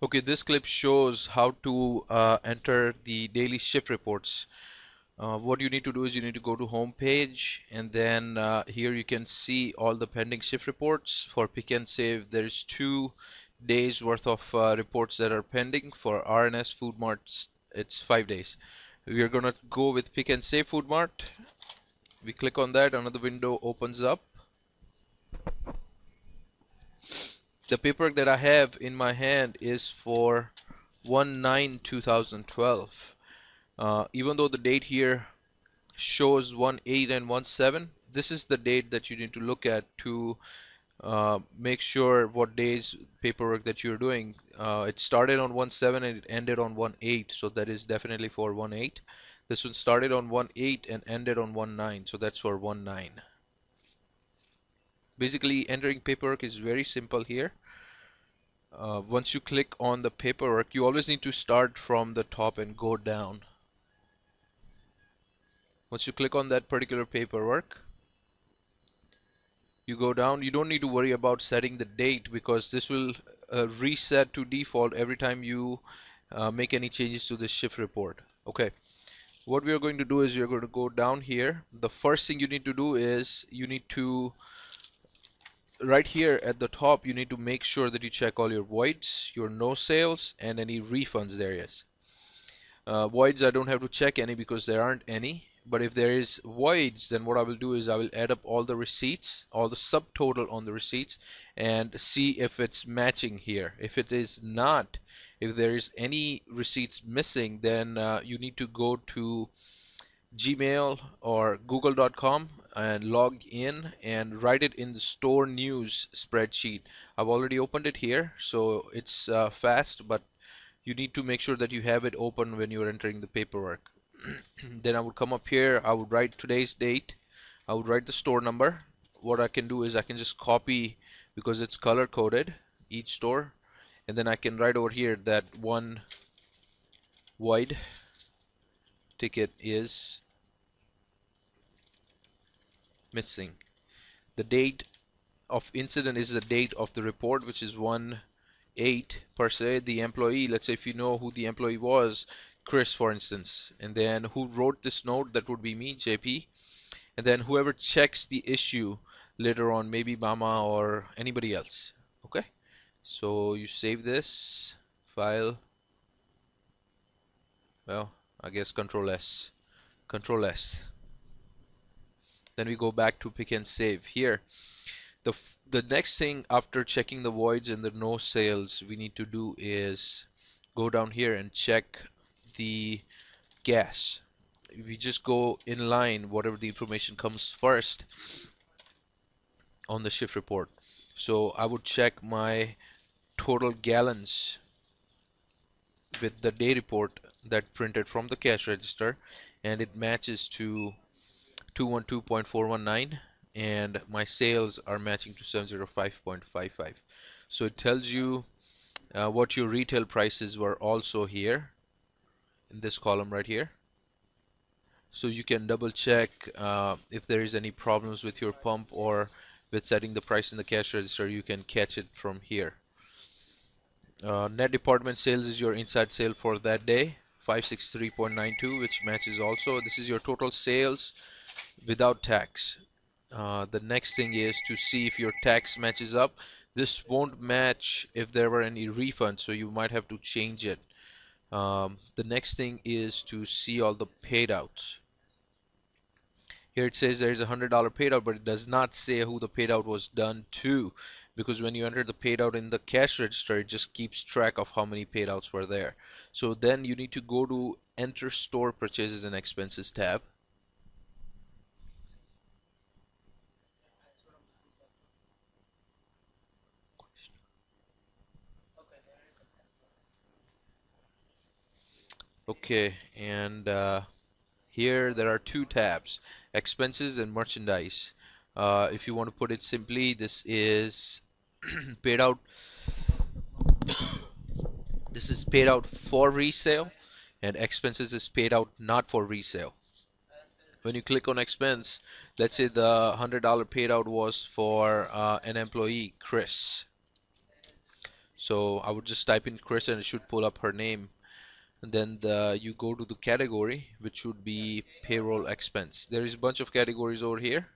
Okay, this clip shows how to enter the daily shift reports. What you need to do is you need to go to home page, and then here you can see all the pending shift reports. For Pick and Save, there's 2 days worth of reports that are pending. For RNS Food Marts, it's 5 days. We are gonna go with Pick and Save Food Mart. We click on that, another window opens up. The paperwork that I have in my hand is for 1/9/2012. Even though the date here shows 1/8 and 1/7, this is the date that you need to look at to make sure what days paperwork that you're doing. It started on 1/7 and it ended on 1/8, so that is definitely for 1/8. This one started on 1/8 and ended on 1/9, so that's for 1/9. Basically, entering paperwork is very simple here. Once you click on the paperwork, you always need to start from the top and go down. Once you click on that particular paperwork, you go down. You don't need to worry about setting the date because this will reset to default every time you make any changes to the shift report. Okay, what we are going to do is you're going to go down here. The first thing you need to do is you need to, right here at the top, you need to make sure that you check all your voids, your no sales, and any refunds there is. Voids, I don't have to check any because there aren't any. But if there is voids, then what I will do is I will add up all the receipts, all the subtotal on the receipts, and see if it's matching here. If it is not, if there is any receipts missing, then you need to go to Gmail or Google.com and log in and write it in the store news spreadsheet. I've already opened it here, so it's fast, but you need to make sure that you have it open when you're entering the paperwork. Then I would come up here, I would write today's date, I would write the store number. What I can do is I can just copy because it's color coded each store, and then I can write over here that one void ticket is missing. The date of incident is the date of the report, which is 1/8 per se. The employee, let's say if you know who the employee was, Chris for instance, and then who wrote this note, that would be me, JP, and then whoever checks the issue later on, maybe Mama or anybody else. Okay, so you save this file, well, I guess Control S, Control S. Then we go back to Pick and Save. Here, the next thing after checking the voids and the no sales we need to do is go down here and check the gas. We just go in line whatever the information comes first on the shift report. So I would check my total gallons with the day report that printed from the cash register, and it matches to 212.419, and my sales are matching to 705.55. So it tells you what your retail prices were also here in this column right here. So you can double check if there is any problems with your pump or with setting the price in the cash register, you can catch it from here. Net department sales is your inside sale for that day, 563.92, which matches also. This is your total sales without tax. The next thing is to see if your tax matches up. This won't match if there were any refunds, so you might have to change it. The next thing is to see all the paid outs. Here it says there is $100 paid out, but it does not say who the paid out was done to, because when you enter the paid out in the cash register, it just keeps track of how many paid outs were there. So then you need to go to Enter Store Purchases and Expenses tab. Okay, and here there are 2 tabs, Expenses and Merchandise. If you want to put it simply, this is paid out. This is paid out for resale, and expenses is paid out not for resale. When you click on expense, let's say the $100 paid out was for an employee, Chris. So I would just type in Chris and it should pull up her name. And then you go to the category, which would be payroll expense. There is a bunch of categories over here.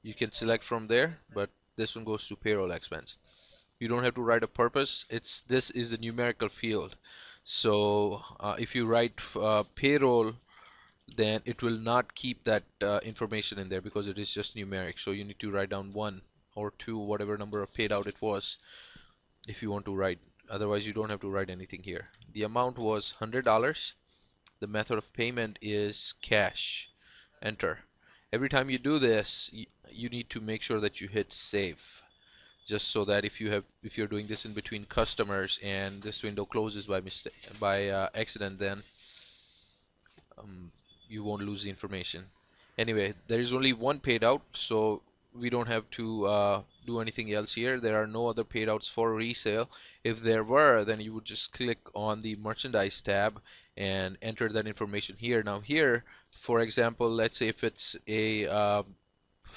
You can select from there, but this one goes to payroll expense. You don't have to write a purpose. This is a numerical field. So if you write payroll, then it will not keep that information in there because it is just numeric. So you need to write down 1 or 2, whatever number of paid out it was, if you want to write. Otherwise, you don't have to write anything here. The amount was $100. The method of payment is cash. Enter. Every time you do this, you need to make sure that you hit save, just so that if you're doing this in between customers and this window closes by mistake, by accident, then um, you won't lose the information. Anyway, there is only one paid out, so we don't have to do anything else here. There are no other paid outs for resale. If there were, then you would just click on the merchandise tab and enter that information here. Now here, for example, let's say if it's a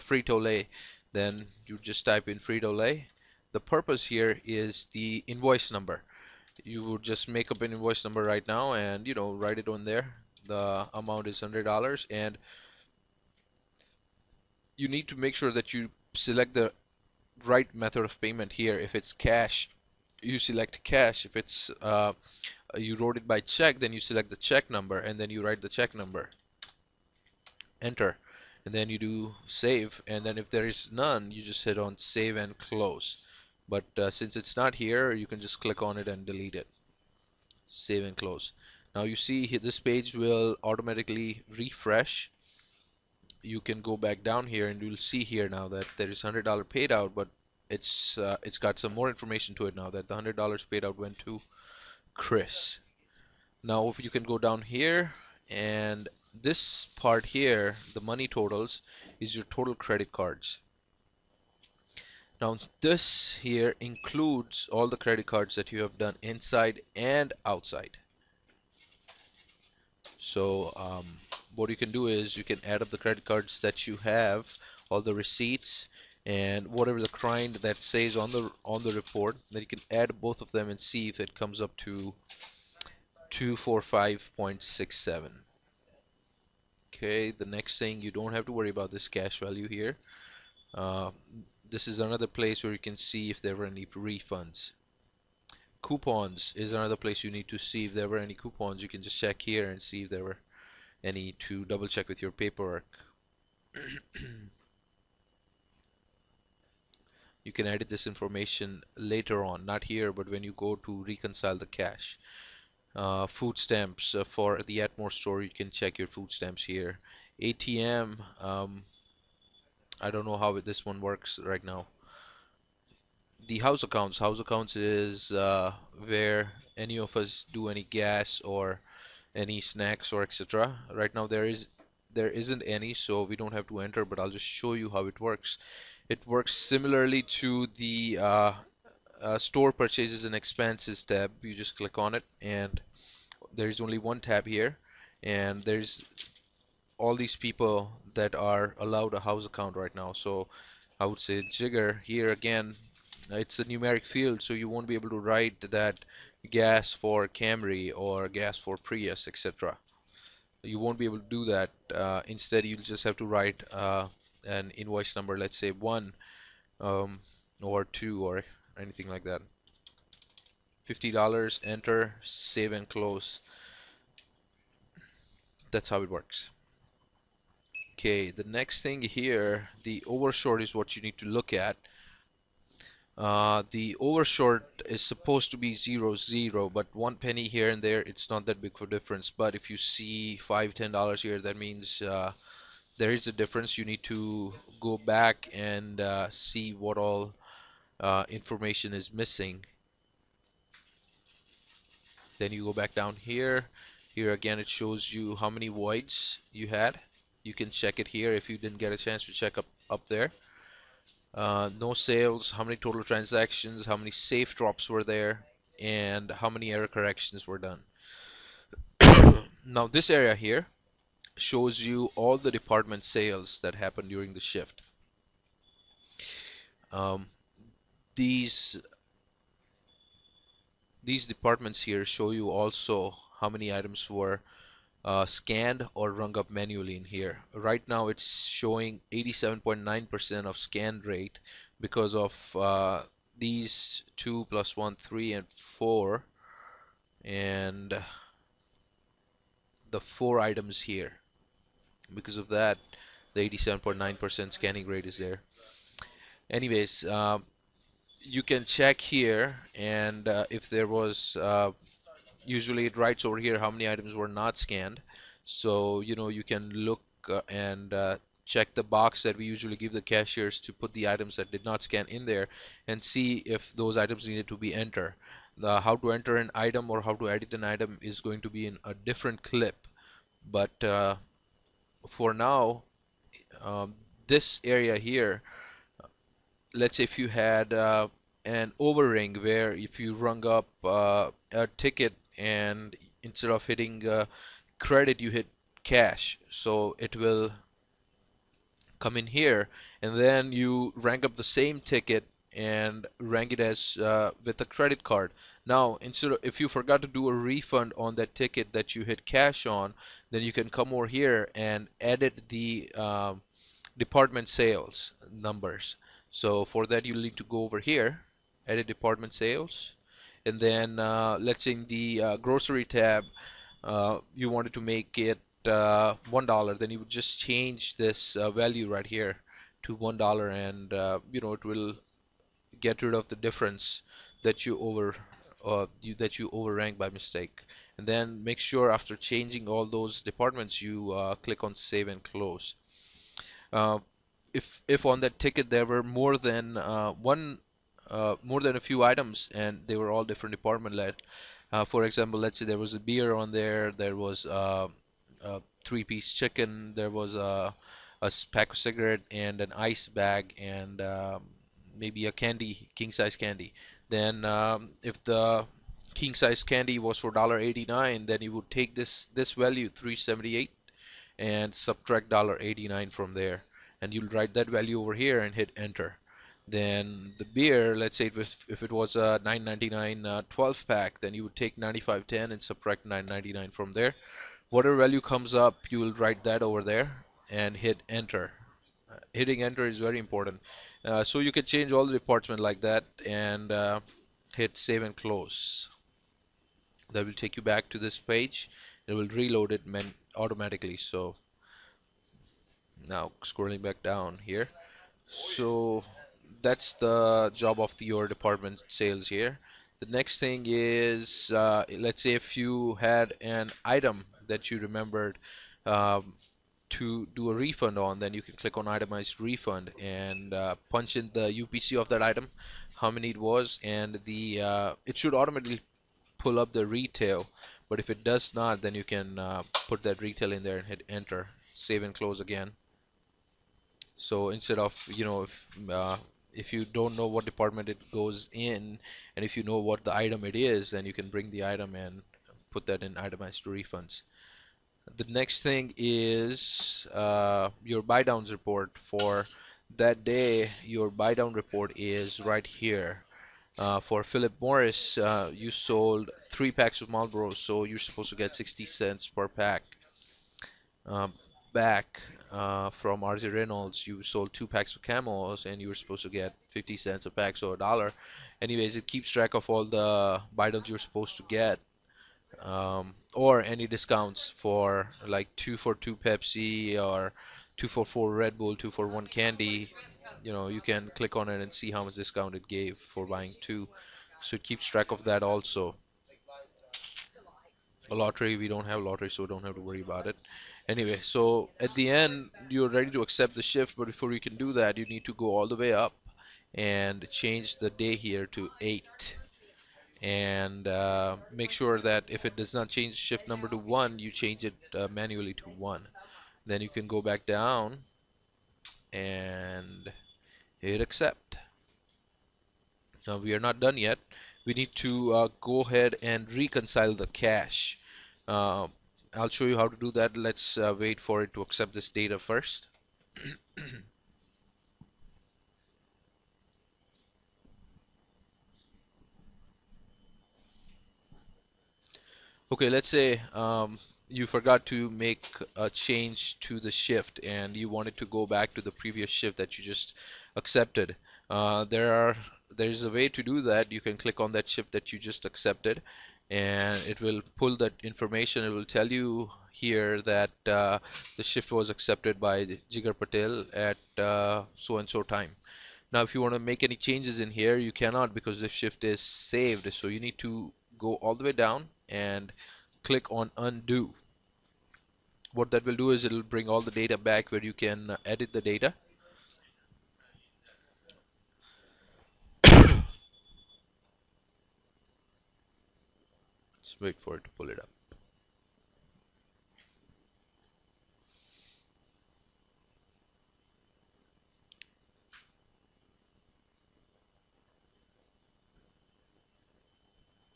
Frito-Lay, then you just type in Frito-Lay. The purpose here is the invoice number. You would just make up an invoice number right now and write it on there. The amount is $100, and you need to make sure that you select the right method of payment here. If it's cash, you select cash. If it's you wrote it by check, then you select the check number and then you write the check number. Enter, and then you do save, and then if there is none, you just hit on save and close. But since it's not here, you can just click on it and delete it. Save and close. Now you see here, this page will automatically refresh. You can go back down here and you'll see here now that there is $100 paid out, but it's got some more information to it now that the $100 paid out went to Chris. Now if you can go down here, and this part here, the money totals, is your total credit cards. Now this here includes all the credit cards that you have done inside and outside. So what you can do is you can add up the credit cards that you have, all the receipts, and whatever the client that says on the report. Then you can add both of them and see if it comes up to 245.67. Okay, the next thing, you don't have to worry about this cash value here. Uh, this is another place where you can see if there were any refunds. Coupons is another place you need to see if there were any coupons. You can just check here and see if there were any to double check with your paperwork. You can edit this information later on, not here, but when you go to reconcile the cash. Food stamps for the Atmore store, you can check your food stamps here. ATM, I don't know how this one works right now. The house accounts is where any of us do any gas or any snacks or etc. Right now there isn't any, so we don't have to enter, but I'll just show you how it works. It works similarly to the store purchases and expenses tab. You just click on it, and there's only one tab here, and there's all these people that are allowed a house account right now. So I would say Jigger here again. It's a numeric field, so you won't be able to write that gas for Camry or gas for Prius, etc. You won't be able to do that. Instead, you'll just have to write an invoice number, let's say 1 um, or 2 or anything like that. $50, enter, save and close. That's how it works. Okay, the next thing here, the overshort is what you need to look at. The overshort is supposed to be 0, 0, but 1 penny here and there, it's not that big of a difference. But if you see $5, $10 here, that means there is a difference. You need to go back and see what all information is missing. Then you go back down here. Here again, it shows you how many voids you had. You can check it here if you didn't get a chance to check up there. No sales, how many total transactions, how many safe drops were there, and how many error corrections were done. Now this area here shows you all the department sales that happened during the shift. Um, these these departments here show you also how many items were scanned or rung up manually in here. Right now it's showing 87.9% of scan rate because of these 2 plus 1, 3, and 4, and the 4 items here. Because of that, the 87.9% scanning rate is there. Anyways, you can check here, and if there was usually it writes over here how many items were not scanned. So, you can look and check the box that we usually give the cashiers to put the items that did not scan in there and see if those items needed to be entered. How to enter an item or how to edit an item is going to be in a different clip. But for now, um, this area here, let's say if you had an overring where if you rung up a ticket and instead of hitting credit you hit cash, so it will come in here and then you rank up the same ticket and rank it as with a credit card. Now, instead of if you forgot to do a refund on that ticket that you hit cash on, then you can come over here and edit the department sales numbers. So for that you need to go over here, edit department sales, and then let's say in the grocery tab you wanted to make it $1, then you would just change this value right here to $1, and it will get rid of the difference that you overrank by mistake. And then make sure after changing all those departments you click on save and close. Uh, if on that ticket there were more than a few items and they were all different department led. For example, let's say there was a beer on there, there was a three-piece chicken, there was pack of cigarette and an ice bag and maybe a candy, king size candy. Then if the king size candy was for $1.89, then you would take this value 378 and subtract $1.89 from there, and you'll write that value over here and hit enter. Then the beer, let's say if it was a 9.99 12 pack, then you would take 95.10 and subtract 9.99 from there. Whatever value comes up, you will write that over there and hit enter. Hitting enter is very important. So you can change all the department like that and hit save and close. That will take you back to this page. It will reload it automatically. So now scrolling back down here. So that's the job of your department sales here. The next thing is, let's say if you had an item that you remembered um, to do a refund on, then you can click on itemized refund and punch in the UPC of that item, how many it was, and it should automatically pull up the retail. But if it does not, then you can put that retail in there and hit enter, save and close again. So instead of, if you don't know what department it goes in, and if you know what the item it is, then you can bring the item and put that in itemized refunds. The next thing is your buy downs report for that day. Your buy down report is right here. For Philip Morris, you sold 3 packs of Marlboro, so you're supposed to get 60 cents per pack. Um, Back from RJ Reynolds, you sold 2 packs of Camels and you were supposed to get 50 cents a pack, so $1. Anyways, it keeps track of all the buy downs you're supposed to get, or any discounts for like 2 for 2 Pepsi or 2 for 4 Red Bull, 2 for 1 candy. You can click on it and see how much discount it gave for buying two. So it keeps track of that also. A lottery, we don't have lottery, so don't have to worry about it. Anyway, so at the end, you're ready to accept the shift, but before you can do that, you need to go all the way up and change the day here to 8. And make sure that if it does not change shift number to 1, you change it manually to 1. Then you can go back down and hit accept. Now we are not done yet. We need to go ahead and reconcile the cache. Uh, I'll show you how to do that. Let's wait for it to accept this data first. Okay, let's say you forgot to make a change to the shift and you wanted to go back to the previous shift that you just accepted. There's a way to do that. You can click on that shift that you just accepted, and it will pull that information. It will tell you here that the shift was accepted by Jigar Patel at so and so time. Now, if you want to make any changes in here, you cannot because the shift is saved. So you need to go all the way down and click on undo. What that will do is it'll bring all the data back where you can edit the data. Let's wait for it to pull it up.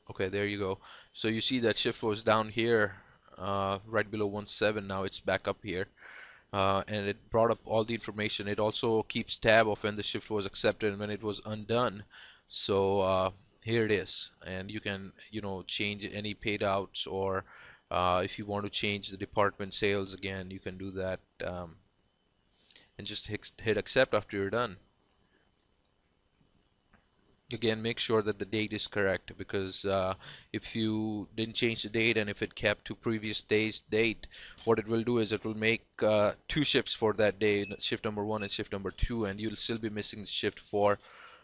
Okay, there you go. So you see that shift was down here, right below 17. Now it's back up here. And it brought up all the information. It also keeps tab of when the shift was accepted and when it was undone. So here it is, and you can, change any paid outs, or if you want to change the department sales again, you can do that, and just hit accept after you're done. Again, make sure that the date is correct because if you didn't change the date and if it kept to previous day's date, what it will do is it will make two shifts for that day, shift number one and shift number two, and you'll still be missing the shift for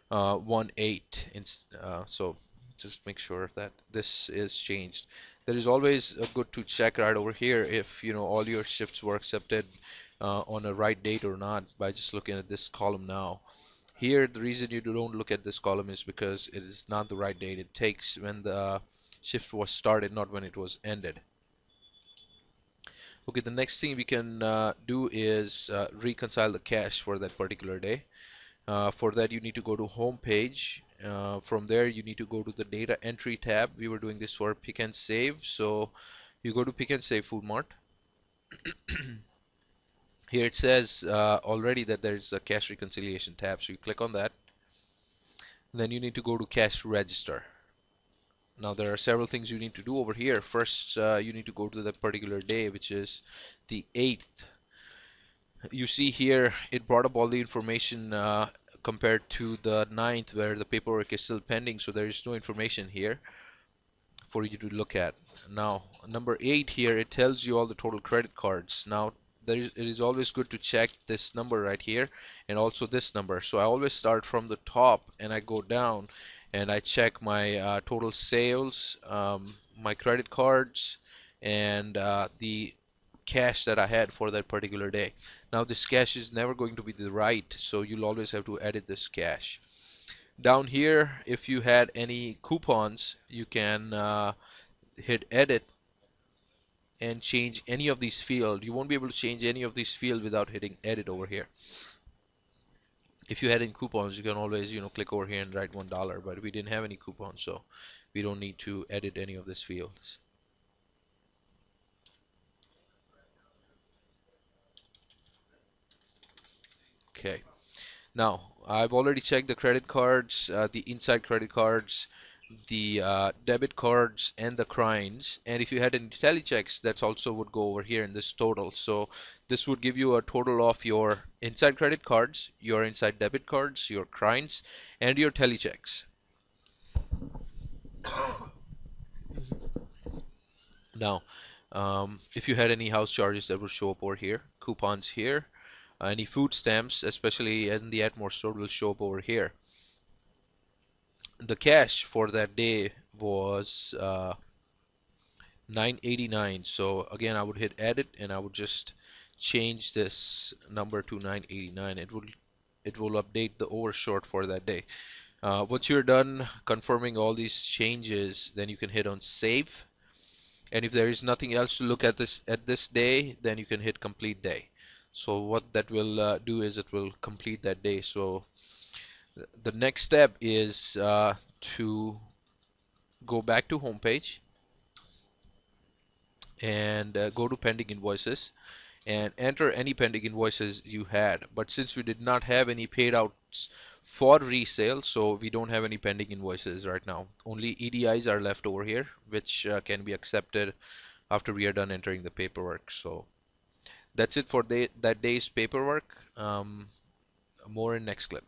1/8. So just make sure that this is changed. There is always good to check right over here if all your shifts were accepted on a right date or not by just looking at this column now. Here, the reason you don't look at this column is because it is not the right date. It takes when the shift was started, not when it was ended. Okay, the next thing we can do is reconcile the cache for that particular day. For that, you need to go to home page. From there, you need to go to the data entry tab. We were doing this for pick and save. So you go to pick and save Food Mart. Here it says already that there's a cache reconciliation tab. So you click on that. Then you need to go to cache register. Now there are several things you need to do over here. First, you need to go to that particular day, which is the 8th. You see here it brought up all the information compared to the 9th where the paperwork is still pending, so there is no information here for you to look at. Now, number 8 here, it tells you all the total credit cards. Now, it is always good to check this number right here and also this number. So I always start from the top and I go down and I check my total sales, my credit cards, and the cash that I had for that particular day. Now, this cash is never going to be the right, so you'll always have to edit this cash. Down here, if you had any coupons, you can hit edit and change any of these fields. You won't be able to change any of these fields without hitting edit over here. If you had any coupons, you can always, click over here and write $1, but we didn't have any coupons, so we don't need to edit any of these fields. Okay. Now, I've already checked the credit cards, the inside credit cards, the debit cards, and the crines. And if you had any tally checks, that's also would go over here in this total. So this would give you a total of your inside credit cards, your inside debit cards, your crines, and your tally checks. Now, if you had any house charges that would show up over here, coupons here, any food stamps, especially in the Atmore store, will show up over here. The cash for that day was 989. So again, I would hit edit and I would just change this number to 989. It will update the overshort for that day. Once you're done confirming all these changes, then you can hit on save. And if there is nothing else to look at this day, then you can hit complete day. So what that will do is it will complete that day. So the next step is to go back to home page and go to pending invoices and enter any pending invoices you had. But since we did not have any paid outs for resale, so we don't have any pending invoices right now. Only EDIs are left over here, which can be accepted after we are done entering the paperwork. So that's it for that day's paperwork. More in next clip.